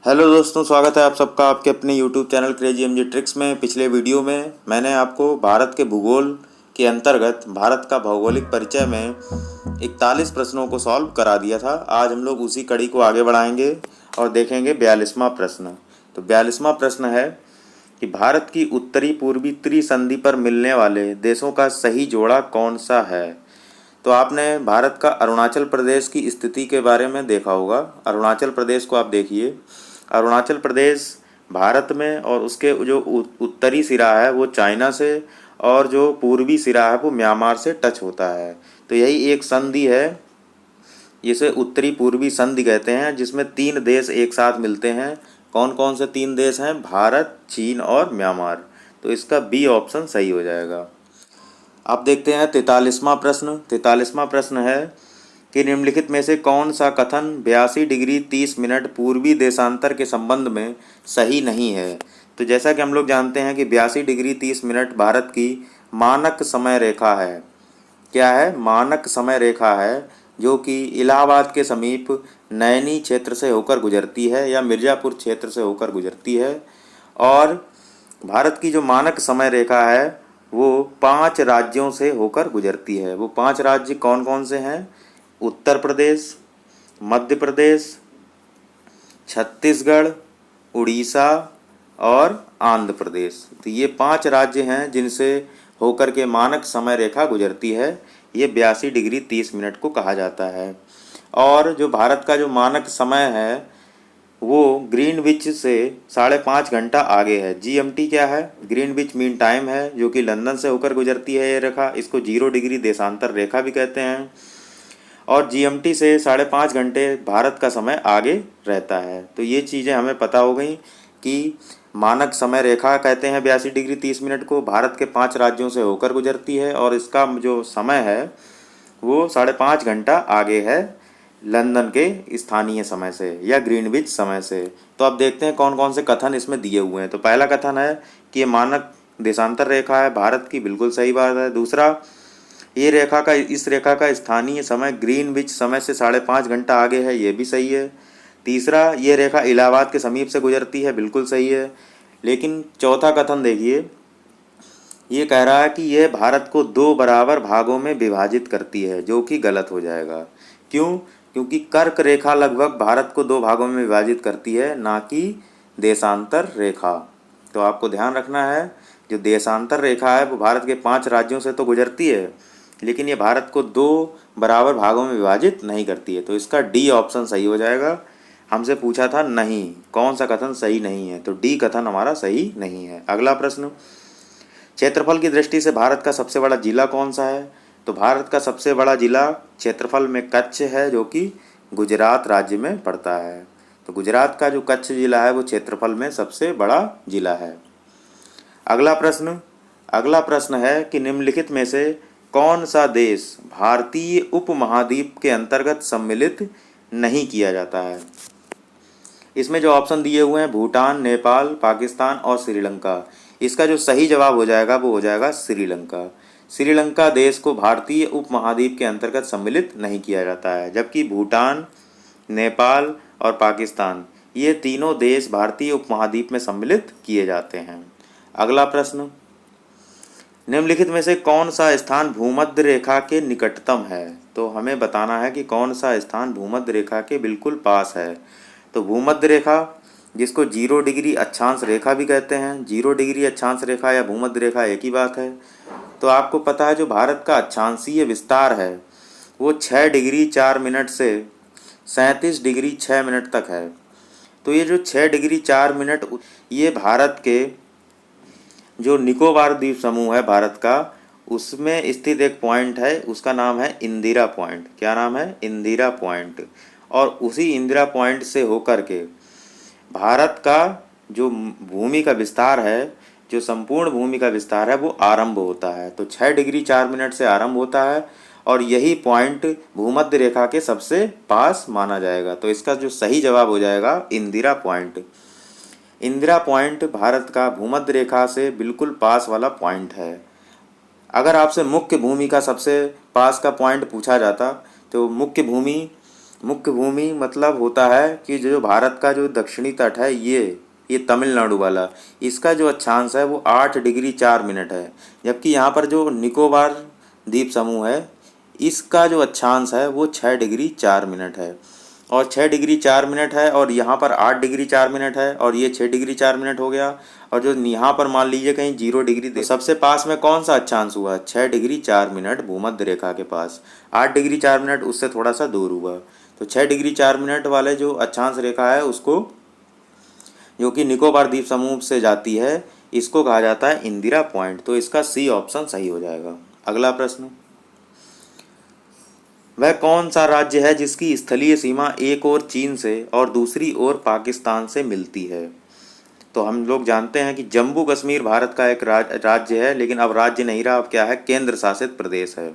Hello दोस्तों, स्वागत है आप सबका आपके अपने YouTube channel crazy MG tricks में। पिछले वीडियो में मैंने आपको भारत के भूगोल के अंतर्गत भारत का भौगोलिक परिचय में 41 प्रश्नों को सॉल्व करा दिया था। आज हम लोग उसी कड़ी को आगे बढ़ाएंगे और देखेंगे 42वां प्रश्न। तो 42वां प्रश्न है कि भारत की उत्तरी पूर्वी त्रिसंधि पर मिलने वाले देशों का सही जोड़ा कौन सा है। तो आपने भारत का अरुणाचल प्रदेश की स्थिति के बारे में देखा होगा। अरुणाचल प्रदेश को आप देखिए। अरुणाचल प्रदेश भारत में और उसके जो उत्तरी सिरा है वो चाइना से और जो पूर्वी सिरा है वो म्यांमार से टच होता है। तो यही एक संधि है, इसे उत्तरी पूर्वी संधि कहते हैं, जिसमें 3 देश एक साथ मिलते हैं। कौन कौन से 3 देश हैं? भारत, चीन और म्यांमार। तो इसका बी ऑप्शन सही हो जाएगा। अब देखते हैं 43वां प्रश्न। 43वां प्रश्न है कि निम्नलिखित में से कौन सा कथन 82 डिग्री 30 मिनट पूर्वी देशांतर के संबंध में सही नहीं है। तो जैसा कि हम लोग जानते हैं कि 82 डिग्री 30 मिनट भारत की मानक समय रेखा है। क्या है? मानक समय रेखा है, जो कि इलाहाबाद के समीप नैनी क्षेत्र से होकर गुजरती है या मिर्ज़ापुर क्षेत्र से होकर गुजरती है। और भारत की जो मानक समय रेखा है वो 5 राज्यों से होकर गुजरती है। वो 5 राज्य कौन कौन से हैं? उत्तर प्रदेश, मध्य प्रदेश, छत्तीसगढ़, उड़ीसा और आंध्र प्रदेश। तो ये 5 राज्य हैं जिनसे होकर के मानक समय रेखा गुजरती है। ये 82 डिग्री 30 मिनट को कहा जाता है। और जो भारत का जो मानक समय है वो ग्रीनविच से 5.5 घंटा आगे है। जीएमटी क्या है? ग्रीनविच मीन टाइम है, जो कि लंदन से होकर गुजरती है ये रेखा। इसको 0 डिग्री देशांतर रेखा भी कहते हैं। और जीएमटी से 5.5 घंटे भारत का समय आगे रहता है। तो ये चीज़ें हमें पता हो गई कि मानक समय रेखा कहते हैं 82 डिग्री 30 मिनट को, भारत के 5 राज्यों से होकर गुजरती है और इसका जो समय है वो 5.5 घंटा आगे है लंदन के स्थानीय समय से या ग्रीनविच समय से। तो अब देखते हैं कौन कौन से कथन इसमें दिए हुए हैं। तो पहला कथन है कि ये मानक देशांतर रेखा है भारत की, बिल्कुल सही बात है। दूसरा, इस रेखा का स्थानीय समय ग्रीनविच समय से 5.5 घंटा आगे है, ये भी सही है। तीसरा, ये रेखा इलाहाबाद के समीप से गुजरती है, बिल्कुल सही है। लेकिन चौथा कथन देखिए, ये कह रहा है कि यह भारत को 2 बराबर भागों में विभाजित करती है, जो कि गलत हो जाएगा। क्यों? क्योंकि कर्क रेखा लगभग भारत को 2 भागों में विभाजित करती है, ना कि देशांतर रेखा। तो आपको ध्यान रखना है, जो देशांतर रेखा है वो भारत के 5 राज्यों से तो गुजरती है, लेकिन ये भारत को 2 बराबर भागों में विभाजित नहीं करती है। तो इसका डी ऑप्शन सही हो जाएगा। हमसे पूछा था नहीं, कौन सा कथन सही नहीं है, तो डी कथन हमारा सही नहीं है। अगला प्रश्न, क्षेत्रफल की दृष्टि से भारत का सबसे बड़ा जिला कौन सा है। तो भारत का सबसे बड़ा जिला क्षेत्रफल में कच्छ है, जो कि गुजरात राज्य में पड़ता है। तो गुजरात का जो कच्छ जिला है वो क्षेत्रफल में सबसे बड़ा जिला है। अगला प्रश्न है कि निम्नलिखित में से कौन सा देश भारतीय उपमहाद्वीप के अंतर्गत सम्मिलित नहीं किया जाता है। इसमें जो ऑप्शन दिए हुए हैं भूटान, नेपाल, पाकिस्तान और श्रीलंका। इसका जो सही जवाब हो जाएगा वो हो जाएगा श्रीलंका। श्रीलंका देश को भारतीय उपमहाद्वीप के अंतर्गत सम्मिलित नहीं किया जाता है, जबकि भूटान, नेपाल और पाकिस्तान ये तीनों देश भारतीय उपमहाद्वीप में सम्मिलित किए जाते हैं। अगला प्रश्न, निम्नलिखित में से कौन सा स्थान भूमध्य रेखा के निकटतम है। तो हमें बताना है कि कौन सा स्थान भूमध्य रेखा के बिल्कुल पास है। तो भूमध्य रेखा, जिसको 0 डिग्री अक्षांश रेखा भी कहते हैं, 0 डिग्री अक्षांश रेखा या भूमध्य रेखा एक ही बात है। तो आपको पता है जो भारत का अक्षांशीय विस्तार है वो 6 डिग्री 4 मिनट से 37 डिग्री 6 मिनट तक है। तो ये जो 6 डिग्री 4 मिनट, ये भारत के जो निकोबार द्वीप समूह है भारत का, उसमें स्थित एक पॉइंट है, उसका नाम है इंदिरा पॉइंट। क्या नाम है? इंदिरा पॉइंट। और उसी इंदिरा पॉइंट से होकर के भारत का जो भूमि का विस्तार है, जो संपूर्ण भूमि का विस्तार है वो आरंभ होता है। तो 6 डिग्री 4 मिनट से आरंभ होता है और यही पॉइंट भूमध्य रेखा के सबसे पास माना जाएगा। तो इसका जो सही जवाब हो जाएगा इंदिरा पॉइंट। इंदिरा पॉइंट भारत का भूमध्य रेखा से बिल्कुल पास वाला पॉइंट है। अगर आपसे मुख्य भूमि का सबसे पास का पॉइंट पूछा जाता तो मुख्य भूमि मुख्य भूमि मतलब होता है कि जो भारत का जो दक्षिणी तट है ये तमिलनाडु वाला, इसका जो अक्षांश है वो 8 डिग्री 4 मिनट है। जबकि यहाँ पर जो निकोबार द्वीप समूह है इसका जो अक्षांश है वो 6 डिग्री 4 मिनट है। और 6 डिग्री 4 मिनट है और यहाँ पर 8 डिग्री 4 मिनट है और ये 6 डिग्री 4 मिनट हो गया। और जो यहाँ पर मान लीजिए कहीं 0 डिग्री, तो सबसे पास में कौन सा अक्षांश हुआ? 6 डिग्री 4 मिनट भूमध्य रेखा के पास। 8 डिग्री 4 मिनट उससे थोड़ा सा दूर हुआ। तो 6 डिग्री 4 मिनट वाले जो अक्षांश रेखा है उसको, जो कि निकोबार द्वीप समूह से जाती है, इसको कहा जाता है इंदिरा पॉइंट। तो इसका सी ऑप्शन सही हो जाएगा। अगला प्रश्न, वह कौन सा राज्य है जिसकी स्थलीय सीमा एक ओर चीन से और दूसरी ओर पाकिस्तान से मिलती है? तो हम लोग जानते हैं कि जम्मू कश्मीर भारत का एक राज्य है, लेकिन अब राज्य नहीं रहा, अब क्या है? केंद्र शासित प्रदेश है।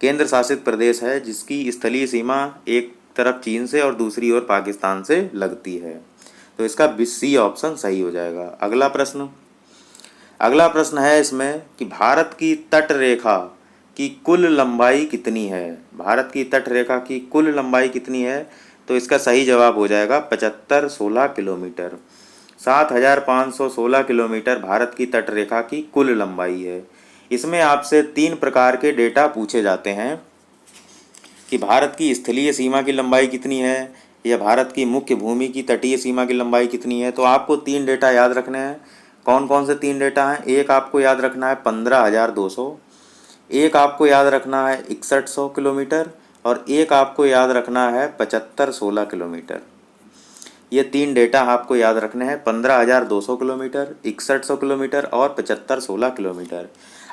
केंद्र शासित प्रदेश है जिसकी स्थलीय सीमा एक तरफ चीन से और दूसरी ओर पाकिस्तान से लगती है। तो इसका सी ऑप्शन सही हो जाएगा। अगला प्रश्न है इसमें कि भारत की तट रेखा की कुल लंबाई कितनी है? भारत की तट रेखा की कुल लंबाई कितनी है? तो इसका सही जवाब हो जाएगा 7516 किलोमीटर। 7516 किलोमीटर भारत की तट रेखा की कुल लंबाई है। इसमें आपसे 3 प्रकार के डेटा पूछे जाते हैं कि भारत की स्थलीय सीमा की लंबाई कितनी है या भारत की मुख्य भूमि की तटीय सीमा की लंबाई कितनी है। तो आपको 3 डेटा याद रखने हैं। कौन कौन से 3 डेटा हैं? एक आपको याद रखना है 15,200, एक आपको याद रखना है 6100 किलोमीटर और एक आपको याद रखना है 7516 किलोमीटर। ये 3 डेटा आपको याद रखने हैं, 15,200 किलोमीटर, 6100 किलोमीटर और 7516 किलोमीटर।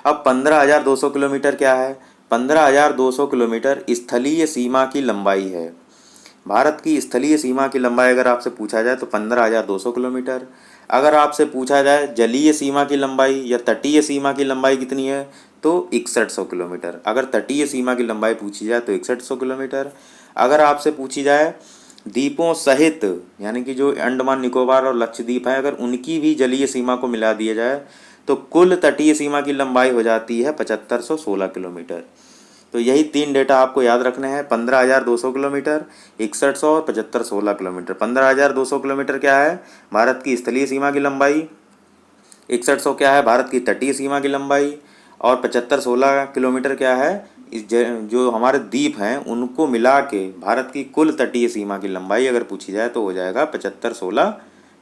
अब 15,200 किलोमीटर क्या है? 15,200 किलोमीटर स्थलीय सीमा की लंबाई है। भारत की स्थलीय सीमा की लंबाई अगर आपसे पूछा जाए तो 15,200 किलोमीटर। अगर आपसे पूछा जाए जलीय सीमा की लंबाई या तटीय सीमा की लंबाई कितनी है तो 6100 किलोमीटर। अगर तटीय सीमा की लंबाई पूछी जाए तो 6100 किलोमीटर। अगर आपसे पूछी जाए द्वीपों सहित, यानी कि जो अंडमान निकोबार और लक्षद्वीप हैं, अगर उनकी भी जलीय सीमा को मिला दिया जाए तो कुल तटीय सीमा की लंबाई हो जाती है 7516 किलोमीटर। तो यही 3 डेटा आपको याद रखने हैं, 15,200 किलोमीटर, 6100 और 7516 किलोमीटर। 15,200 किलोमीटर क्या है? भारत की स्थलीय सीमा की लंबाई। 6100 क्या है? भारत की तटीय सीमा की लंबाई। और 7516 किलोमीटर क्या है? जो हमारे द्वीप हैं उनको मिला के भारत की कुल तटीय सीमा की लंबाई अगर पूछी जाए तो हो जाएगा 7516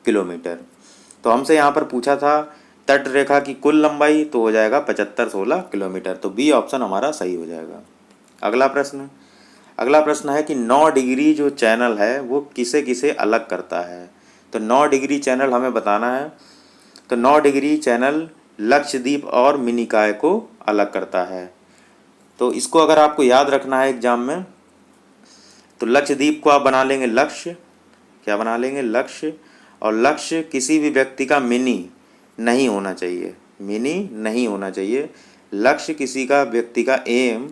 किलोमीटर। तो हमसे यहाँ पर पूछा था तट रेखा की कुल लंबाई, तो हो जाएगा 7516 किलोमीटर। तो बी ऑप्शन हमारा सही हो जाएगा। अगला प्रश्न है कि 9 डिग्री जो चैनल है वो किसे किसे अलग करता है? तो 9 डिग्री चैनल हमें बताना है। तो 9 डिग्री चैनल लक्षद्वीप और मिनिकॉय को अलग करता है। तो इसको अगर आपको याद रखना है एग्जाम में, तो लक्षद्वीप को आप बना लेंगे लक्ष्य। क्या बना लेंगे? लक्ष्य। और लक्ष्य किसी भी व्यक्ति का मिनी नहीं होना चाहिए, मिनी नहीं होना चाहिए। लक्ष्य किसी का व्यक्ति का एम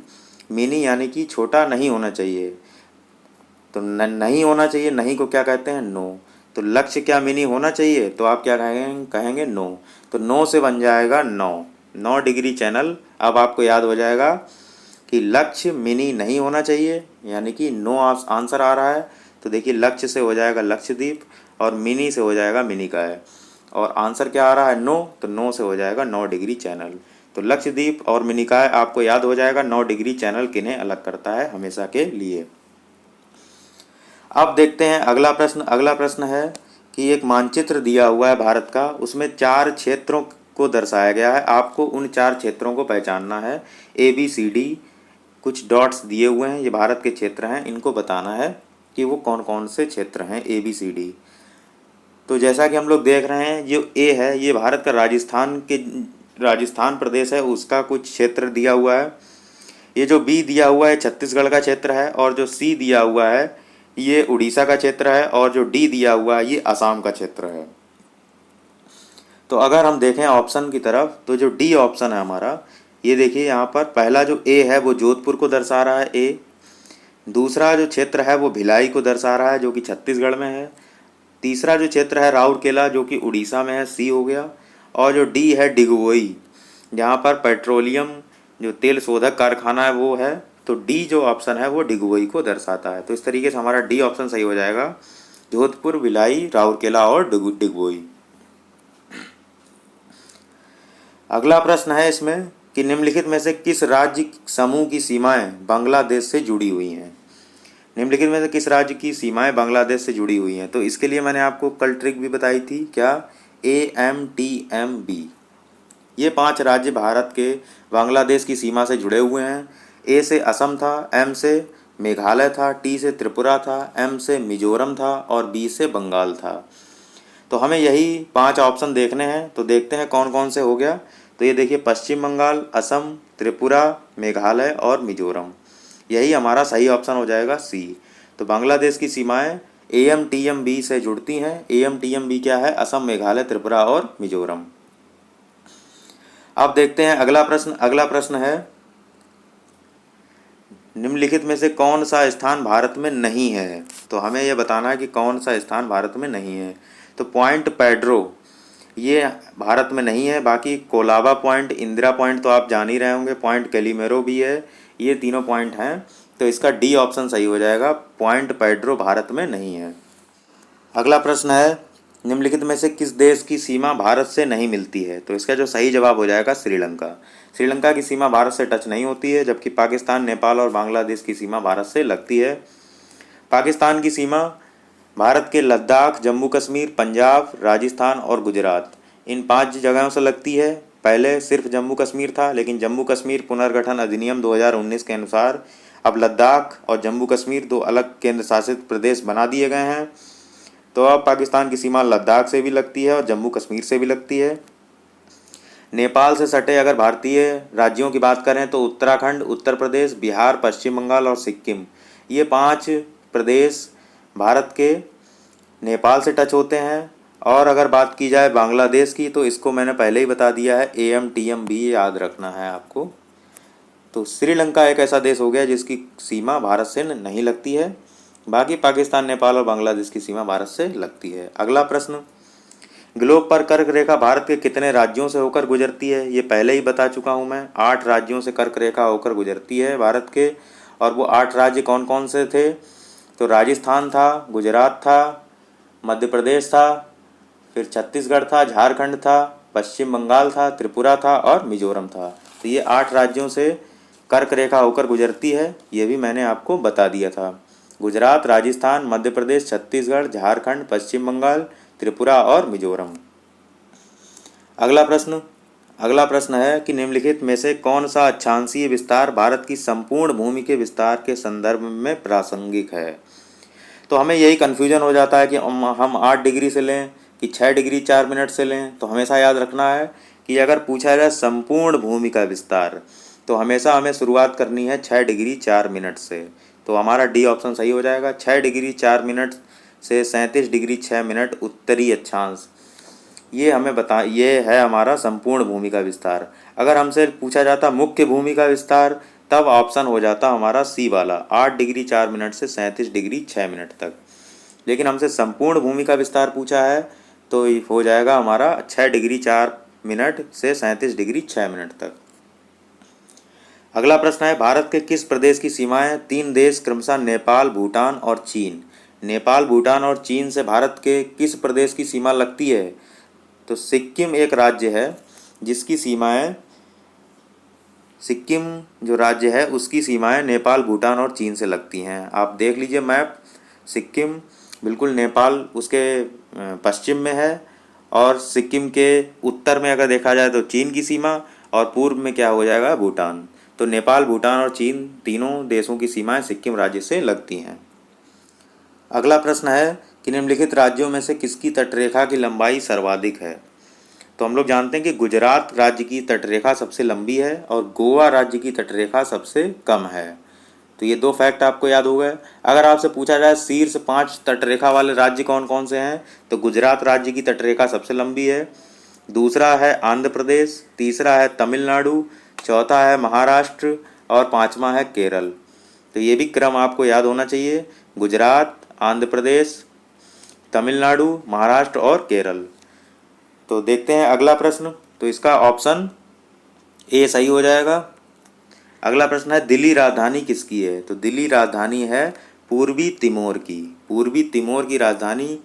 मिनी यानी कि छोटा नहीं होना चाहिए। तो नहीं होना चाहिए, नहीं को क्या कहते हैं? नो। तो लक्ष्य क्या मिनी होना चाहिए? तो आप क्या कहेंगे नो। तो नो से बन जाएगा 9 डिग्री चैनल। अब आपको याद हो जाएगा कि लक्ष्य मिनी नहीं होना चाहिए, यानी कि नो आंसर आ रहा है। तो देखिए लक्ष्य से हो जाएगा लक्षद्वीप और मिनी से हो जाएगा मिनिकॉय। और आंसर क्या आ रहा है? नो। तो नो से हो जाएगा 9 डिग्री चैनल। तो लक्षद्वीप और मिनिकॉय आपको याद हो जाएगा 9 डिग्री चैनल किन्हें अलग करता है हमेशा के लिए। अब देखते हैं अगला प्रश्न। अगला प्रश्न है कि एक मानचित्र दिया हुआ है भारत का, उसमें 4 क्षेत्रों को दर्शाया गया है। आपको उन 4 क्षेत्रों को पहचानना है। ABCD कुछ डॉट्स दिए हुए हैं, ये भारत के क्षेत्र हैं, इनको बताना है कि वो कौन कौन से क्षेत्र हैं ABCD। तो जैसा कि हम लोग देख रहे हैं, जो ए है ये भारत का राजस्थान प्रदेश है, उसका कुछ क्षेत्र दिया हुआ है। ये जो बी दिया हुआ है छत्तीसगढ़ का क्षेत्र है, और जो सी दिया हुआ है ये उड़ीसा का क्षेत्र है, और जो डी दिया हुआ है ये असम का क्षेत्र है। तो अगर हम देखें ऑप्शन की तरफ, तो जो डी ऑप्शन है हमारा, ये देखिए यहाँ पर पहला जो ए है वो जोधपुर को दर्शा रहा है ए। दूसरा जो क्षेत्र है वो भिलाई को दर्शा रहा है जो कि छत्तीसगढ़ में है। तीसरा जो क्षेत्र है राउरकेला जो कि उड़ीसा में है, सी हो गया। और जो डी है डिगबोई, जहाँ पर पेट्रोलियम जो तेल शोधक कारखाना है वो है, तो डी जो ऑप्शन है वो डिगबोई को दर्शाता है। तो इस तरीके से हमारा डी ऑप्शन सही हो जाएगा, जोधपुर, भिलाई, राउरकेला और डिगबोई। अगला प्रश्न है इसमें कि निम्नलिखित में से किस राज्य समूह की सीमाएं बांग्लादेश से जुड़ी हुई हैं। निम्नलिखित में से किस राज्य की सीमाएं बांग्लादेश से जुड़ी हुई हैं। तो इसके लिए मैंने आपको कल ट्रिक भी बताई थी, क्या, AMTMB। ये 5 राज्य भारत के बांग्लादेश की सीमा से जुड़े हुए हैं। ए से असम था, एम से मेघालय था, टी से त्रिपुरा था, एम से मिजोरम था और बी से बंगाल था। तो हमें यही 5 ऑप्शन देखने हैं। तो देखते हैं कौन कौन से हो गया। तो ये देखिए, पश्चिम बंगाल, असम, त्रिपुरा, मेघालय और मिजोरम, यही हमारा सही ऑप्शन हो जाएगा, सी। तो बांग्लादेश की सीमाएं AMTMB से जुड़ती हैं। AMTMB क्या है, असम, मेघालय, त्रिपुरा और मिजोरम। अब देखते हैं अगला प्रश्न। अगला प्रश्न है, निम्नलिखित में से कौन सा स्थान भारत में नहीं है। तो हमें यह बताना है कि कौन सा स्थान भारत में नहीं है। तो पॉइंट पेड्रो ये भारत में नहीं है। बाकी कोलाबा पॉइंट, इंदिरा पॉइंट तो आप जान ही रहे होंगे, पॉइंट कैलिमेरो भी है, ये तीनों पॉइंट हैं। तो इसका डी ऑप्शन सही हो जाएगा, पॉइंट पेड्रो भारत में नहीं है। अगला प्रश्न है, निम्नलिखित में से किस देश की सीमा भारत से नहीं मिलती है। तो इसका जो सही जवाब हो जाएगा, श्रीलंका। श्रीलंका की सीमा भारत से टच नहीं होती है, जबकि पाकिस्तान, नेपाल और बांग्लादेश की सीमा भारत से लगती है। पाकिस्तान की सीमा भारत के लद्दाख, जम्मू कश्मीर, पंजाब, राजस्थान और गुजरात, इन 5 जगहों से लगती है। पहले सिर्फ जम्मू कश्मीर था, लेकिन जम्मू कश्मीर पुनर्गठन अधिनियम 2019 के अनुसार अब लद्दाख और जम्मू कश्मीर 2 अलग केंद्र शासित प्रदेश बना दिए गए हैं। तो अब पाकिस्तान की सीमा लद्दाख से भी लगती है और जम्मू कश्मीर से भी लगती है। नेपाल से सटे अगर भारतीय राज्यों की बात करें तो उत्तराखंड, उत्तर प्रदेश, बिहार, पश्चिम बंगाल और सिक्किम, ये 5 प्रदेश भारत के नेपाल से टच होते हैं। और अगर बात की जाए बांग्लादेश की, तो इसको मैंने पहले ही बता दिया है, AMTMB याद रखना है आपको। तो श्रीलंका एक ऐसा देश हो गया जिसकी सीमा भारत से नहीं लगती है। बाकी पाकिस्तान, नेपाल और बांग्लादेश की सीमा भारत से लगती है। अगला प्रश्न, ग्लोब पर कर्क रेखा भारत के कितने राज्यों से होकर गुजरती है। ये पहले ही बता चुका हूँ मैं, 8 राज्यों से कर्क रेखा होकर गुजरती है भारत के। और वो 8 राज्य कौन कौन से थे। तो राजस्थान था, गुजरात था, मध्य प्रदेश था, फिर छत्तीसगढ़ था, झारखंड था, पश्चिम बंगाल था, त्रिपुरा था और मिजोरम था। तो ये 8 राज्यों से कर्क रेखा होकर गुजरती है, ये भी मैंने आपको बता दिया था। गुजरात, राजस्थान, मध्य प्रदेश, छत्तीसगढ़, झारखंड, पश्चिम बंगाल, त्रिपुरा और मिजोरम। अगला प्रश्न है कि निम्नलिखित में से कौन सा अक्षांशीय विस्तार भारत की संपूर्ण भूमि के विस्तार के संदर्भ में प्रासंगिक है। तो हमें यही कन्फ्यूजन हो जाता है कि हम 8 डिग्री से लें कि 6 डिग्री 4 मिनट से लें। तो हमेशा याद रखना है कि अगर पूछा जाए संपूर्ण भूमि का विस्तार, तो हमेशा हमें शुरुआत करनी है 6 डिग्री 4 मिनट से। तो हमारा डी ऑप्शन सही हो जाएगा, 6 डिग्री 4 मिनट से 37 डिग्री 6 मिनट उत्तरी अक्षांश, ये है हमारा संपूर्ण भूमि का विस्तार। अगर हमसे पूछा जाता मुख्य भूमि का विस्तार, तब ऑप्शन हो जाता हमारा सी वाला, 8 डिग्री 4 मिनट से 37 डिग्री 6 मिनट तक। लेकिन हमसे संपूर्ण भूमि का विस्तार पूछा है, तो हो जाएगा हमारा 6 डिग्री 4 मिनट से 37 डिग्री 6 मिनट तक। अगला प्रश्न है, भारत के किस प्रदेश की सीमाएं 3 देश क्रमशः नेपाल, भूटान और चीन। नेपाल, भूटान और चीन से भारत के किस प्रदेश की सीमा लगती है। तो सिक्किम एक राज्य है जिसकी सीमाएं, सिक्किम जो राज्य है उसकी सीमाएं नेपाल, भूटान और चीन से लगती हैं। आप देख लीजिए मैप, सिक्किम बिल्कुल नेपाल उसके पश्चिम में है, और सिक्किम के उत्तर में अगर देखा जाए तो चीन की सीमा, और पूर्व में क्या हो जाएगा, भूटान। तो नेपाल, भूटान और चीन तीनों देशों की सीमाएं सिक्किम राज्य से लगती हैं। अगला प्रश्न है कि निम्नलिखित राज्यों में से किसकी तटरेखा की लंबाई सर्वाधिक है। तो हम लोग जानते हैं कि गुजरात राज्य की तटरेखा सबसे लंबी है और गोवा राज्य की तटरेखा सबसे कम है। तो ये 2 फैक्ट आपको याद हो गए। अगर आपसे पूछा जाए शीर्ष 5 तटरेखा वाले राज्य कौन कौन से हैं, तो गुजरात राज्य की तटरेखा सबसे लंबी है, दूसरा है आंध्र प्रदेश, तीसरा है तमिलनाडु, चौथा है महाराष्ट्र और 5वां है केरल। तो ये भी क्रम आपको याद होना चाहिए, गुजरात, आंध्र प्रदेश, तमिलनाडु, महाराष्ट्र और केरल। तो देखते हैं अगला प्रश्न। तो इसका ऑप्शन ए सही हो जाएगा। अगला प्रश्न है दिल्ली राजधानी किसकी है? तो दिल्ली राजधानी है पूर्वी तिमोर की। पूर्वी तिमोर की राजधानी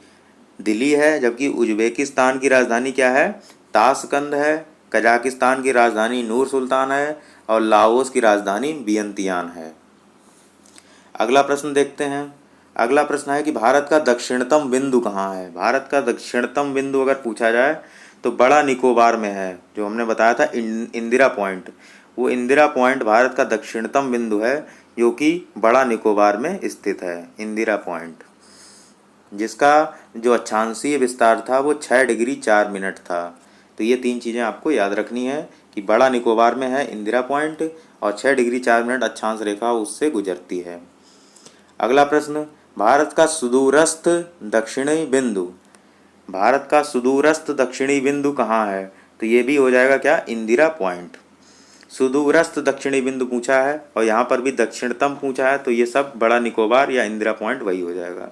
दिल्ली है, जबकि उज्बेकिस्तान की राजधानी क्या है? ताशकंद है। कजाकिस्तान की राजधानी नूर सुल्तान है और लाओस की राजधानी वियंतियान है। अगला प्रश्न देखते हैं। अगला प्रश्न है कि भारत का दक्षिणतम बिंदु कहाँ है? भारत का दक्षिणतम बिंदु अगर पूछा जाए तो बड़ा निकोबार में है, जो हमने बताया था इंदिरा पॉइंट। वो इंदिरा पॉइंट भारत का दक्षिणतम बिंदु है, जो कि बड़ा निकोबार में स्थित है, इंदिरा पॉइंट, जिसका जो अक्षांशीय विस्तार था वो 6 डिग्री 4 मिनट था। तो ये 3 चीज़ें आपको याद रखनी है कि बड़ा निकोबार में है इंदिरा पॉइंट और 6 डिग्री 4 मिनट अक्षांश रेखा उससे गुजरती है। अगला प्रश्न, भारत का सुदूरस्थ दक्षिणी बिंदु। भारत का सुदूरस्थ दक्षिणी बिंदु कहाँ है? तो ये भी हो जाएगा क्या? इंदिरा पॉइंट। सुदूरस्थ दक्षिणी बिंदु पूछा है और यहाँ पर भी दक्षिणतम पूछा है, तो ये सब बड़ा निकोबार या इंदिरा पॉइंट वही हो जाएगा।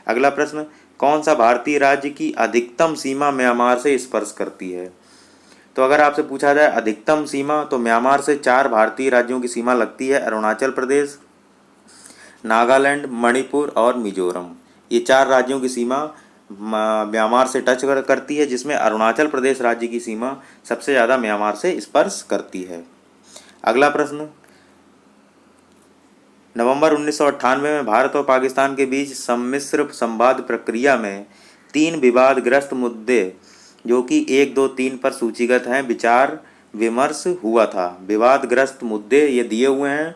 अगला प्रश्न, कौन सा भारतीय राज्य की अधिकतम सीमा म्यांमार से स्पर्श करती है? तो अगर आपसे पूछा जाए अधिकतम सीमा, तो म्यांमार से 4 भारतीय राज्यों की सीमा लगती है, अरुणाचल प्रदेश, नागालैंड, मणिपुर और मिजोरम। ये 4 राज्यों की सीमा म्यांमार से टच करती है, जिसमें अरुणाचल प्रदेश राज्य की सीमा सबसे ज़्यादा म्यांमार से स्पर्श करती है। अगला प्रश्न, नवंबर 1998 में भारत और पाकिस्तान के बीच सम्मिश्र संवाद प्रक्रिया में 3 विवादग्रस्त मुद्दे, जो कि 1, 2, 3 पर सूचीगत हैं, विचार विमर्श हुआ था। विवादग्रस्त मुद्दे ये दिए हुए हैं: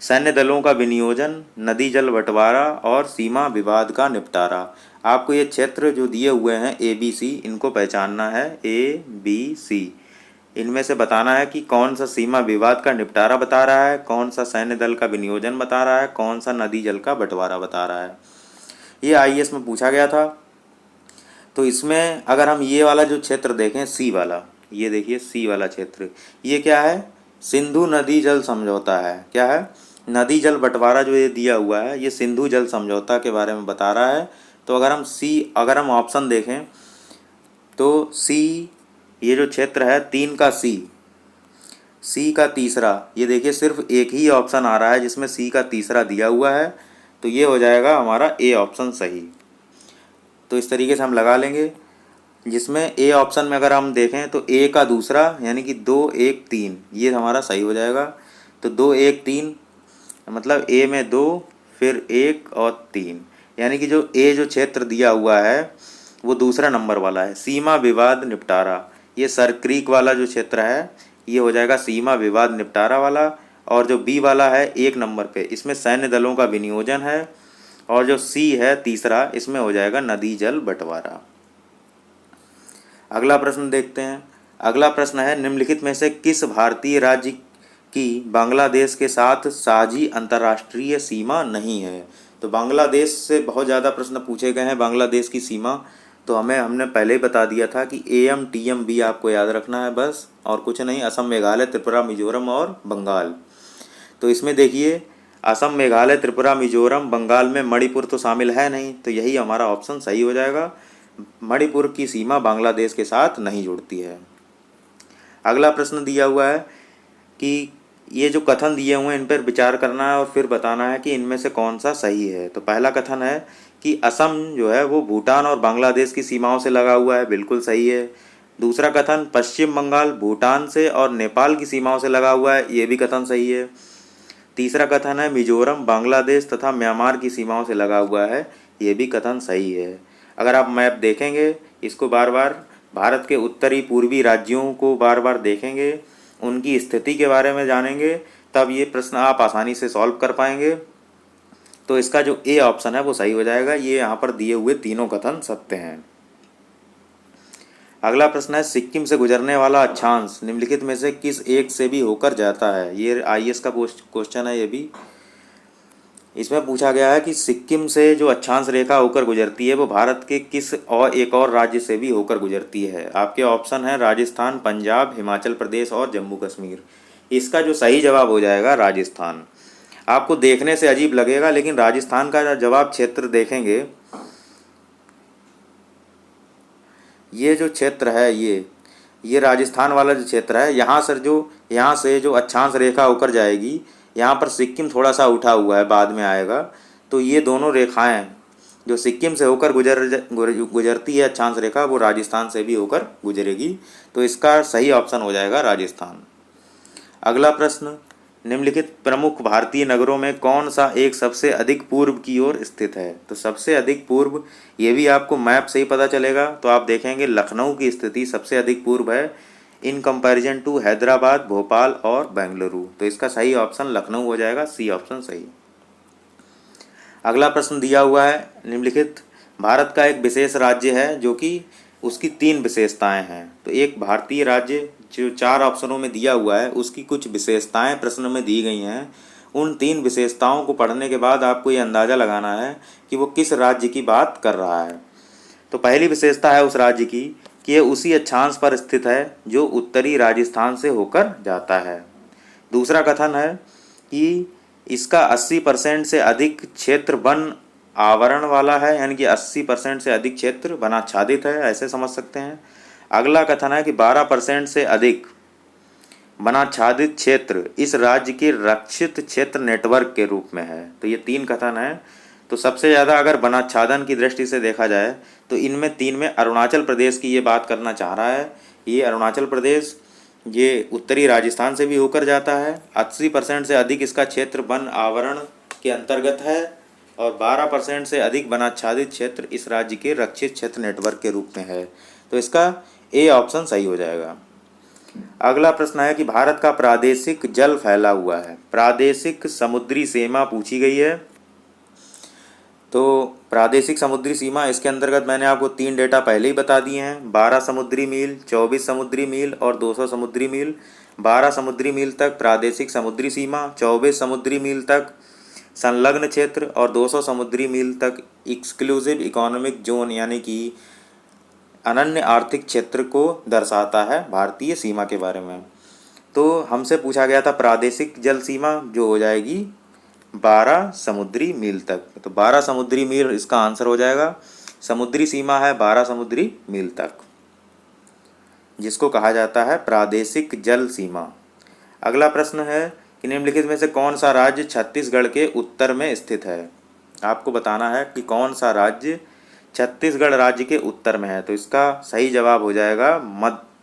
सैन्य दलों का विनियोजन, नदी जल बंटवारा और सीमा विवाद का निपटारा। आपको ये क्षेत्र जो दिए हुए हैं ABC, इनको पहचानना है। ABC, इनमें से बताना है कि कौन सा सीमा विवाद का निपटारा बता रहा है, कौन सा सैन्य दल का विनियोजन बता रहा है, कौन सा नदी जल का बंटवारा बता रहा है। ये IAS में पूछा गया था। तो इसमें अगर हम ये वाला जो क्षेत्र देखें, C वाला, ये देखिए C वाला क्षेत्र, ये क्या है? सिंधु नदी जल समझौता है। क्या है? नदी जल बंटवारा जो ये दिया हुआ है, ये सिंधु जल समझौता के बारे में बता रहा है। तो अगर हम ऑप्शन देखें तो C, ये जो क्षेत्र है 3 का C का तीसरा, ये देखिए सिर्फ एक ही ऑप्शन आ रहा है जिसमें C का तीसरा दिया हुआ है, तो ये हो जाएगा हमारा A ऑप्शन सही। तो इस तरीके से हम लगा लेंगे, जिसमें A ऑप्शन में अगर हम देखें तो A का दूसरा यानी कि 2, 1, 3, ये हमारा सही हो जाएगा। तो 2, 1, 3 मतलब A में 2 फिर 1 और 3, यानी कि जो A जो क्षेत्र दिया हुआ है वो दूसरा नंबर वाला है, सीमा विवाद निपटारा। ये सर क्रीक वाला जो क्षेत्र है ये हो जाएगा सीमा विवाद निपटारा वाला। और जो B वाला है 1 नंबर पे, इसमें सैन्य दलों का विनियोजन है। और जो C है तीसरा, इसमें हो जाएगा नदी जल बंटवारा। अगला प्रश्न देखते हैं। अगला प्रश्न है, निम्नलिखित में से किस भारतीय राज्य की बांग्लादेश के साथ साझी अंतर्राष्ट्रीय सीमा नहीं है? तो बांग्लादेश से बहुत ज़्यादा प्रश्न पूछे गए हैं। बांग्लादेश की सीमा तो हमने पहले ही बता दिया था कि AM, TM, B आपको याद रखना है बस, और कुछ नहीं। असम, मेघालय, त्रिपुरा, मिजोरम और बंगाल। तो इसमें देखिए असम, मेघालय, त्रिपुरा, मिजोरम, बंगाल में मणिपुर तो शामिल है नहीं, तो यही हमारा ऑप्शन सही हो जाएगा। मणिपुर की सीमा बांग्लादेश के साथ नहीं जुड़ती है। अगला प्रश्न दिया हुआ है कि ये जो कथन दिए हुए हैं इन पर विचार करना है और फिर बताना है कि इनमें से कौन सा सही है। तो पहला कथन है कि असम जो है वो भूटान और बांग्लादेश की सीमाओं से लगा हुआ है, बिल्कुल सही है। दूसरा कथन, पश्चिम बंगाल भूटान से और नेपाल की सीमाओं से लगा हुआ है, ये भी कथन सही है। तीसरा कथन है मिजोरम बांग्लादेश तथा म्यांमार की सीमाओं से लगा हुआ है, ये भी कथन सही है। अगर आप मैप देखेंगे, इसको बार बार भारत के उत्तरी पूर्वी राज्यों को बार बार देखेंगे, उनकी स्थिति के बारे में जानेंगे, तब ये प्रश्न आप आसानी से सॉल्व कर पाएंगे। तो इसका जो A ऑप्शन है वो सही हो जाएगा। ये यहाँ पर दिए हुए तीनों कथन सत्य हैं। अगला प्रश्न है, सिक्किम से गुजरने वाला अक्षांश निम्नलिखित में से किस एक से भी होकर जाता है? ये IAS का क्वेश्चन है। ये भी इसमें पूछा गया है कि सिक्किम से जो अक्षांश रेखा होकर गुजरती है वो भारत के किस और एक और राज्य से भी होकर गुजरती है? आपके ऑप्शन है राजस्थान, पंजाब, हिमाचल प्रदेश और जम्मू कश्मीर। इसका जो सही जवाब हो जाएगा राजस्थान। आपको देखने से अजीब लगेगा, लेकिन राजस्थान का जवाब क्षेत्र देखेंगे, ये जो क्षेत्र है ये राजस्थान वाला जो क्षेत्र है, यहाँ से जो अक्षांश रेखा होकर जाएगी, यहाँ पर सिक्किम थोड़ा सा उठा हुआ है, बाद में आएगा। तो ये दोनों रेखाएं जो सिक्किम से होकर गुजरती है अक्षांश रेखा, वो राजस्थान से भी होकर गुजरेगी। तो इसका सही ऑप्शन हो जाएगा राजस्थान। अगला प्रश्न, निम्नलिखित प्रमुख भारतीय नगरों में कौन सा एक सबसे अधिक पूर्व की ओर स्थित है? तो सबसे अधिक पूर्व, ये भी आपको मैप से ही पता चलेगा। तो आप देखेंगे लखनऊ की स्थिति सबसे अधिक पूर्व है in comparison to Hyderabad, Bhopal और बेंगलुरु। तो इसका सही ऑप्शन लखनऊ हो जाएगा, सी ऑप्शन सही। अगला प्रश्न दिया हुआ है, निम्नलिखित भारत का एक विशेष राज्य है जो कि उसकी 3 विशेषताएं हैं। तो एक भारतीय राज्य जो 4 ऑप्शनों में दिया हुआ है, उसकी कुछ विशेषताएं प्रश्न में दी गई हैं। उन 3 विशेषताओं को पढ़ने के बाद आपको ये अंदाज़ा लगाना है कि वो किस राज्य की बात कर रहा है। तो पहली विशेषता है उस राज्य की कि ये उसी अक्षांश पर स्थित है जो उत्तरी राजस्थान से होकर जाता है। दूसरा कथन है कि इसका 80% से अधिक क्षेत्र वन आवरण वाला है, यानी कि 80% से अधिक क्षेत्र वनाच्छादित है, ऐसे समझ सकते हैं। अगला कथन है कि 12% से अधिक वनाच्छादित क्षेत्र इस राज्य के रक्षित क्षेत्र नेटवर्क के रूप में है। तो ये 3 कथन है। तो सबसे ज़्यादा अगर वनाच्छादन की दृष्टि से देखा जाए तो इनमें 3 में अरुणाचल प्रदेश की ये बात करना चाह रहा है। ये अरुणाचल प्रदेश ये उत्तरी राजस्थान से भी होकर जाता है। 80% से अधिक इसका क्षेत्र वन आवरण के अंतर्गत है और 12% से अधिक वनाच्छादित क्षेत्र इस राज्य के रक्षित क्षेत्र नेटवर्क के रूप में है। तो इसका ए ऑप्शन सही हो जाएगा। अगला प्रश्न है कि भारत का प्रादेशिक जल फैला हुआ है। प्रादेशिक समुद्री सीमा पूछी गई है। तो प्रादेशिक समुद्री सीमा, इसके अंतर्गत मैंने आपको 3 डेटा पहले ही बता दिए हैं, 12 समुद्री मील, 24 समुद्री मील और 200 समुद्री मील। 12 समुद्री मील तक प्रादेशिक समुद्री सीमा, 24 समुद्री मील तक संलग्न क्षेत्र और 200 समुद्री मील तक एक्सक्लूसिव इकोनॉमिक जोन यानी कि अनन्य आर्थिक क्षेत्र को दर्शाता है भारतीय सीमा के बारे में। तो हमसे पूछा गया था प्रादेशिक जल सीमा, जो हो जाएगी 12 समुद्री मील तक। तो 12 समुद्री मील इसका आंसर हो जाएगा। समुद्री सीमा है 12 समुद्री मील तक, जिसको कहा जाता है प्रादेशिक जल सीमा। अगला प्रश्न है कि निम्नलिखित में से कौन सा राज्य छत्तीसगढ़ के उत्तर में स्थित है? आपको बताना है कि कौन सा राज्य छत्तीसगढ़ राज्य के उत्तर में है। तो इसका सही जवाब हो जाएगा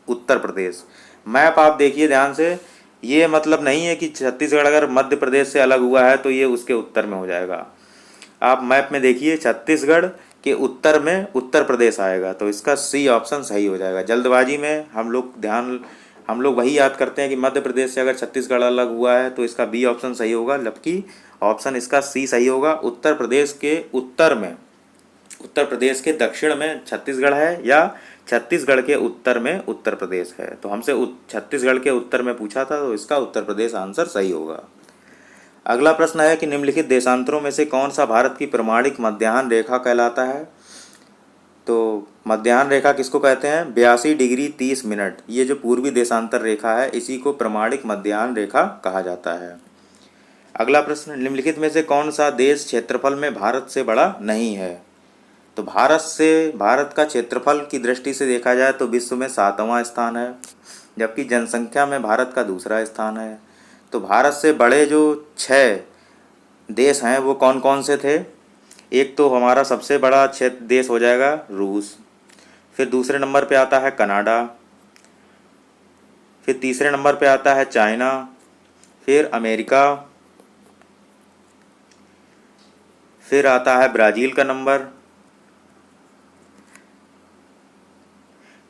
उत्तर प्रदेश। मैप आप देखिए ध्यान से, ये मतलब नहीं है कि छत्तीसगढ़ अगर मध्य प्रदेश से अलग हुआ है तो ये उसके उत्तर में हो जाएगा। आप मैप में देखिए, छत्तीसगढ़ के उत्तर में उत्तर प्रदेश आएगा। तो इसका सी ऑप्शन सही हो जाएगा। जल्दबाजी में हम लोग वही याद करते हैं कि मध्य प्रदेश से अगर छत्तीसगढ़ अलग हुआ है तो इसका बी ऑप्शन सही होगा, जबकि ऑप्शन इसका सी सही होगा। उत्तर प्रदेश के उत्तर में, उत्तर प्रदेश के दक्षिण में छत्तीसगढ़ है या छत्तीसगढ़ के उत्तर में उत्तर प्रदेश है। तो हमसे छत्तीसगढ़ के उत्तर में पूछा था, तो इसका उत्तर प्रदेश आंसर सही होगा। अगला प्रश्न है कि निम्नलिखित देशांतरों में से कौन सा भारत की प्रमाणिक मध्याह्न रेखा कहलाता है? तो मध्याह्न रेखा किसको कहते हैं? 82 डिग्री 30 मिनट, ये जो पूर्वी देशांतर रेखा है इसी को प्रमाणिक मध्याह्न रेखा कहा जाता है। अगला प्रश्न, निम्नलिखित में से कौन सा देश क्षेत्रफल में भारत से बड़ा नहीं है? तो भारत का क्षेत्रफल की दृष्टि से देखा जाए तो विश्व में 7वां स्थान है, जबकि जनसंख्या में भारत का दूसरा स्थान है। तो भारत से बड़े जो 6 देश हैं वो कौन कौन से थे? एक तो हमारा सबसे बड़ा देश हो जाएगा रूस, फिर दूसरे नंबर पे आता है कनाडा, फिर तीसरे नंबर पे आता है चाइना, फिर अमेरिका, फिर आता है ब्राज़ील का नंबर।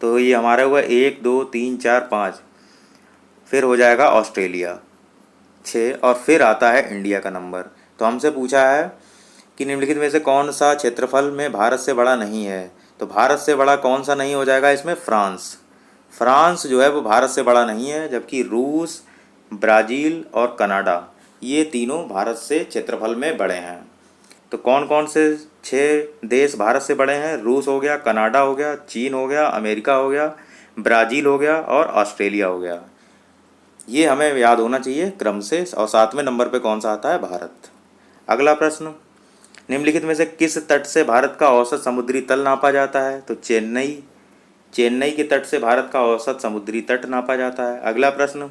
तो ये हमारा हुआ 1 2 3 4 5, फिर हो जाएगा ऑस्ट्रेलिया 6 और फिर आता है इंडिया का नंबर। तो हमसे पूछा है कि निम्नलिखित में से कौन सा क्षेत्रफल में भारत से बड़ा नहीं है? तो भारत से बड़ा कौन सा नहीं हो जाएगा इसमें? फ्रांस जो है वो भारत से बड़ा नहीं है, जबकि रूस, ब्राज़ील और कनाडा ये तीनों भारत से क्षेत्रफल में बड़े हैं। तो कौन कौन से 6 देश भारत से बड़े हैं? रूस हो गया, कनाडा हो गया, चीन हो गया, अमेरिका हो गया, ब्राज़ील हो गया और ऑस्ट्रेलिया हो गया। ये हमें याद होना चाहिए क्रम से। और 7वें नंबर पे कौन सा आता है? भारत। अगला प्रश्न, निम्नलिखित में से किस तट से भारत का औसत समुद्री तल नापा जाता है? तो चेन्नई, चेन्नई के तट से भारत का औसत समुद्री तट नापा जाता है। अगला प्रश्न,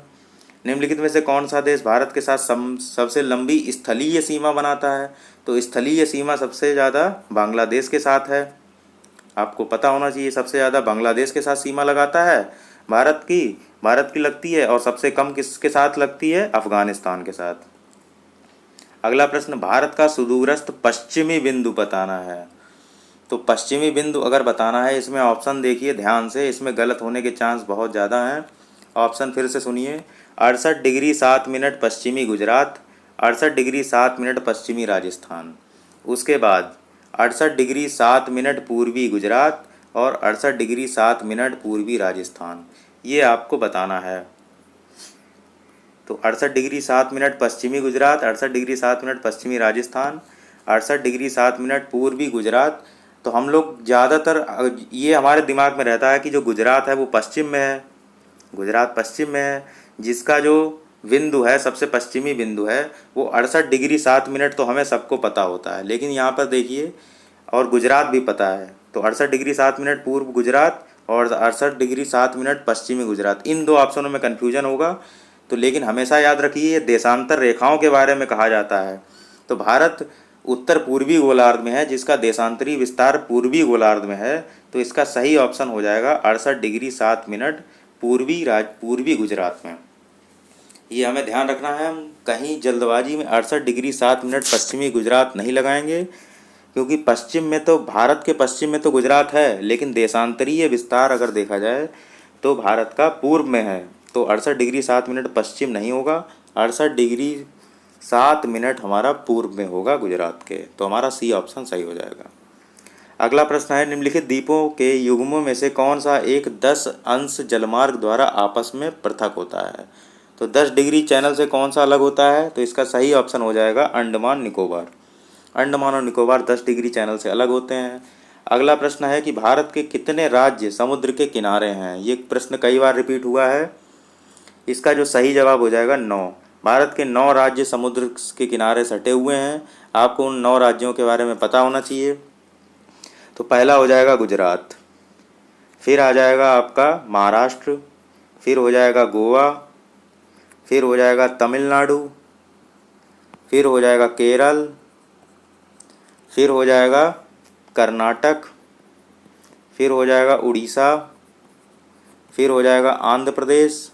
निम्नलिखित में से कौन सा देश भारत के साथ सबसे लंबी स्थलीय सीमा बनाता है? तो स्थलीय सीमा सबसे ज़्यादा बांग्लादेश के साथ है। आपको पता होना चाहिए, सबसे ज़्यादा बांग्लादेश के साथ सीमा लगाता है भारत की लगती है, और सबसे कम किसके साथ लगती है? अफगानिस्तान के साथ। अगला प्रश्न, भारत का सुदूरस्थ पश्चिमी बिंदु बताना है। तो पश्चिमी बिंदु अगर बताना है, इसमें ऑप्शन देखिए ध्यान से, इसमें गलत होने के चांस बहुत ज़्यादा हैं। ऑप्शन फिर से सुनिए, 68 डिग्री 7 मिनट पश्चिमी गुजरात, 68 डिग्री 7 मिनट पश्चिमी राजस्थान, उसके बाद 68 डिग्री 7 मिनट पूर्वी गुजरात और 68 डिग्री 7 मिनट पूर्वी राजस्थान। ये आपको बताना है। तो 68 डिग्री 7 मिनट पश्चिमी गुजरात, 68 डिग्री 7 मिनट पश्चिमी राजस्थान, 68 डिग्री 7 मिनट पूर्वी गुजरात। तो हम लोग ज़्यादातर ये हमारे दिमाग में रहता है कि जो गुजरात है वो पश्चिम में है, गुजरात पश्चिम में है, जिसका जो बिंदु है, सबसे पश्चिमी बिंदु है, वो 68 डिग्री 7 मिनट तो हमें सबको पता होता है। लेकिन यहाँ पर देखिए, और गुजरात भी पता है, तो 68 डिग्री 7 मिनट पूर्व गुजरात और 68 डिग्री 7 मिनट पश्चिमी गुजरात, इन दो ऑप्शनों में कन्फ्यूजन होगा। तो लेकिन हमेशा याद रखिए, ये देशांतर रेखाओं के बारे में कहा जाता है। तो भारत उत्तर पूर्वी गोलार्ध में है, जिसका देशांतरी विस्तार पूर्वी गोलार्ध में है। तो इसका सही ऑप्शन हो जाएगा 68 डिग्री 7 मिनट पूर्वी गुजरात में। ये हमें ध्यान रखना है, हम कहीं जल्दबाजी में 68 डिग्री 7 मिनट पश्चिमी गुजरात नहीं लगाएंगे, क्योंकि पश्चिम में तो, भारत के पश्चिम में तो गुजरात है, लेकिन देशांतरीय विस्तार अगर देखा जाए तो भारत का पूर्व में है। तो 68 डिग्री 7 मिनट पश्चिम नहीं होगा, 68 डिग्री 7 मिनट हमारा पूर्व में होगा गुजरात के। तो हमारा सी ऑप्शन सही हो जाएगा। अगला प्रश्न है, निम्नलिखित द्वीपों के युग्मों में से कौन सा एक 10 अंश जलमार्ग द्वारा आपस में पृथक होता है? तो 10 डिग्री चैनल से कौन सा अलग होता है? तो इसका सही ऑप्शन हो जाएगा अंडमान निकोबार। अंडमान और निकोबार 10 डिग्री चैनल से अलग होते हैं। अगला प्रश्न है कि भारत के कितने राज्य समुद्र के किनारे हैं? ये प्रश्न कई बार रिपीट हुआ है। इसका जो सही जवाब हो जाएगा 9। भारत के 9 राज्य समुद्र के किनारे सटे हुए हैं। आपको उन 9 राज्यों के बारे में पता होना चाहिए। तो पहला हो जाएगा गुजरात, फिर आ जाएगा आपका महाराष्ट्र, फिर हो जाएगा गोवा, फिर हो जाएगा तमिलनाडु, फिर हो जाएगा केरल, फिर हो जाएगा कर्नाटक, फिर हो जाएगा उड़ीसा, फिर हो जाएगा आंध्र प्रदेश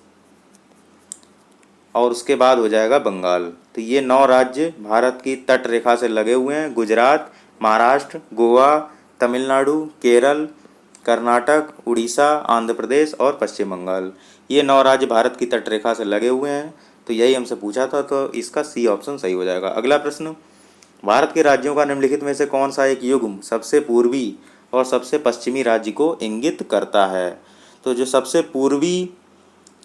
और उसके बाद हो जाएगा बंगाल। तो ये 9 राज्य भारत की तट रेखा से लगे हुए हैं। गुजरात, महाराष्ट्र, गोवा, तमिलनाडु, केरल, कर्नाटक, उड़ीसा, आंध्र प्रदेश और पश्चिम बंगाल, ये 9 राज्य भारत की तट रेखा से लगे हुए हैं। तो यही हमसे पूछा था, तो इसका सी ऑप्शन सही हो जाएगा। अगला प्रश्न, भारत के राज्यों का निम्नलिखित में से कौन सा एक युग्म सबसे पूर्वी और सबसे पश्चिमी राज्य को इंगित करता है? तो जो सबसे पूर्वी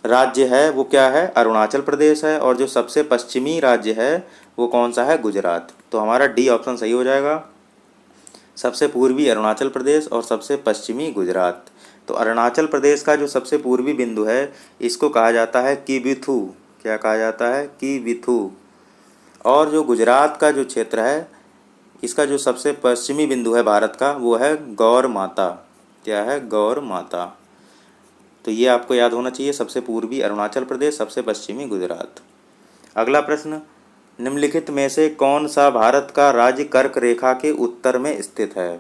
राज्य है वो क्या है? अरुणाचल प्रदेश है। और जो सबसे पश्चिमी राज्य है वो कौन सा है? गुजरात। तो हमारा डी ऑप्शन सही हो जाएगा, सबसे पूर्वी अरुणाचल प्रदेश और सबसे पश्चिमी गुजरात। तो अरुणाचल प्रदेश का जो सबसे पूर्वी बिंदु है, इसको कहा जाता है किबिथु। क्या कहा जाता है? किबिथु। और जो गुजरात का जो क्षेत्र है, इसका जो सबसे पश्चिमी बिंदु है भारत का, वो है गौर माता। क्या है? गौर माता। तो ये आपको याद होना चाहिए, सबसे पूर्वी अरुणाचल प्रदेश, सबसे पश्चिमी गुजरात। अगला प्रश्न, निम्नलिखित में से कौन सा भारत का राज्य कर्क रेखा के उत्तर में स्थित है?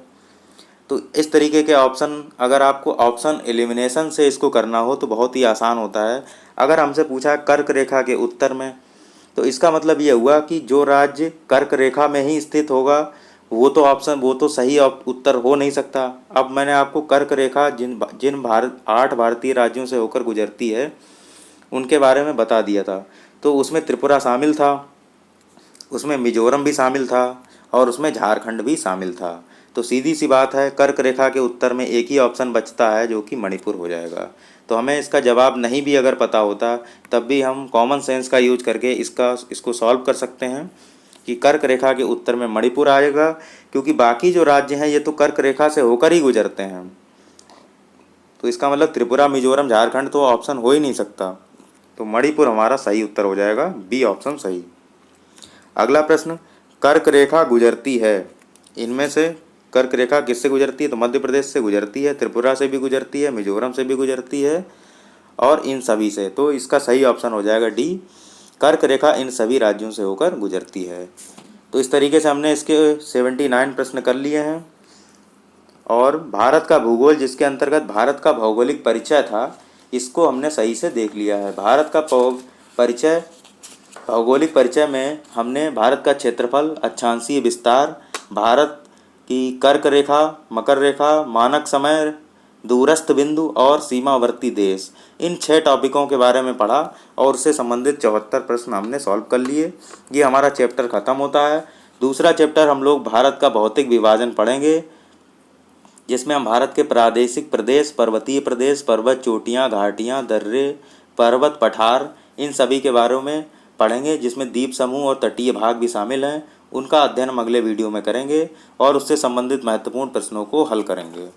तो इस तरीके के ऑप्शन, अगर आपको ऑप्शन एलिमिनेशन से इसको करना हो तो बहुत ही आसान होता है। अगर हमसे पूछा कर्क रेखा के उत्तर में, तो इसका मतलब ये हुआ कि जो राज्य कर्क रेखा में ही स्थित होगा वो तो सही उत्तर हो नहीं सकता। अब मैंने आपको कर्क रेखा जिन 8 भारतीय राज्यों से होकर गुजरती है उनके बारे में बता दिया था। तो उसमें त्रिपुरा शामिल था, उसमें मिजोरम भी शामिल था और उसमें झारखंड भी शामिल था। तो सीधी सी बात है, कर्क रेखा के उत्तर में एक ही ऑप्शन बचता है जो कि मणिपुर हो जाएगा। तो हमें इसका जवाब नहीं भी अगर पता होता तब भी हम कॉमन सेंस का यूज करके इसको सॉल्व कर सकते हैं कि कर्क रेखा के उत्तर में मणिपुर आएगा, क्योंकि बाकी जो राज्य हैं ये तो कर्क रेखा से होकर ही गुजरते हैं। तो इसका मतलब त्रिपुरा, मिजोरम, झारखंड तो ऑप्शन हो ही नहीं सकता। तो मणिपुर हमारा सही उत्तर हो जाएगा, बी ऑप्शन सही। अगला प्रश्न, कर्क रेखा गुजरती है इनमें से कर्क रेखा किससे गुजरती है? तो मध्य प्रदेश से गुजरती है, त्रिपुरा से भी गुजरती है, मिजोरम से भी गुजरती है और इन सभी से। तो इसका सही ऑप्शन हो जाएगा डी, कर्क रेखा इन सभी राज्यों से होकर गुजरती है। तो इस तरीके से हमने इसके 79 प्रश्न कर लिए हैं। और भारत का भूगोल, जिसके अंतर्गत भारत का भौगोलिक परिचय था, इसको हमने सही से देख लिया है। भारत का परिचय, भौगोलिक परिचय में हमने भारत का क्षेत्रफल, अक्षांशीय विस्तार, भारत की कर्क रेखा, मकर रेखा, मानक समय, दूरस्थ बिंदु और सीमावर्ती देश, इन 6 टॉपिकों के बारे में पढ़ा और उससे संबंधित 74 प्रश्न हमने सॉल्व कर लिए। ये हमारा चैप्टर ख़त्म होता है। दूसरा चैप्टर हम लोग भारत का भौतिक विभाजन पढ़ेंगे, जिसमें हम भारत के प्रादेशिक प्रदेश, पर्वतीय प्रदेश, पर्वत चोटियाँ, घाटियाँ, दर्रे, पर्वत पठार, इन सभी के बारे में पढ़ेंगे, जिसमें द्वीप समूह और तटीय भाग भी शामिल हैं। उनका अध्ययन हम अगले वीडियो में करेंगे और उससे संबंधित महत्वपूर्ण प्रश्नों को हल करेंगे।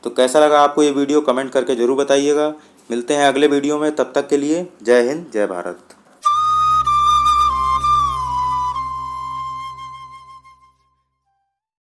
तो कैसा लगा आपको ये वीडियो, कमेंट करके ज़रूर बताइएगा। मिलते हैं अगले वीडियो में, तब तक के लिए जय हिंद, जय भारत।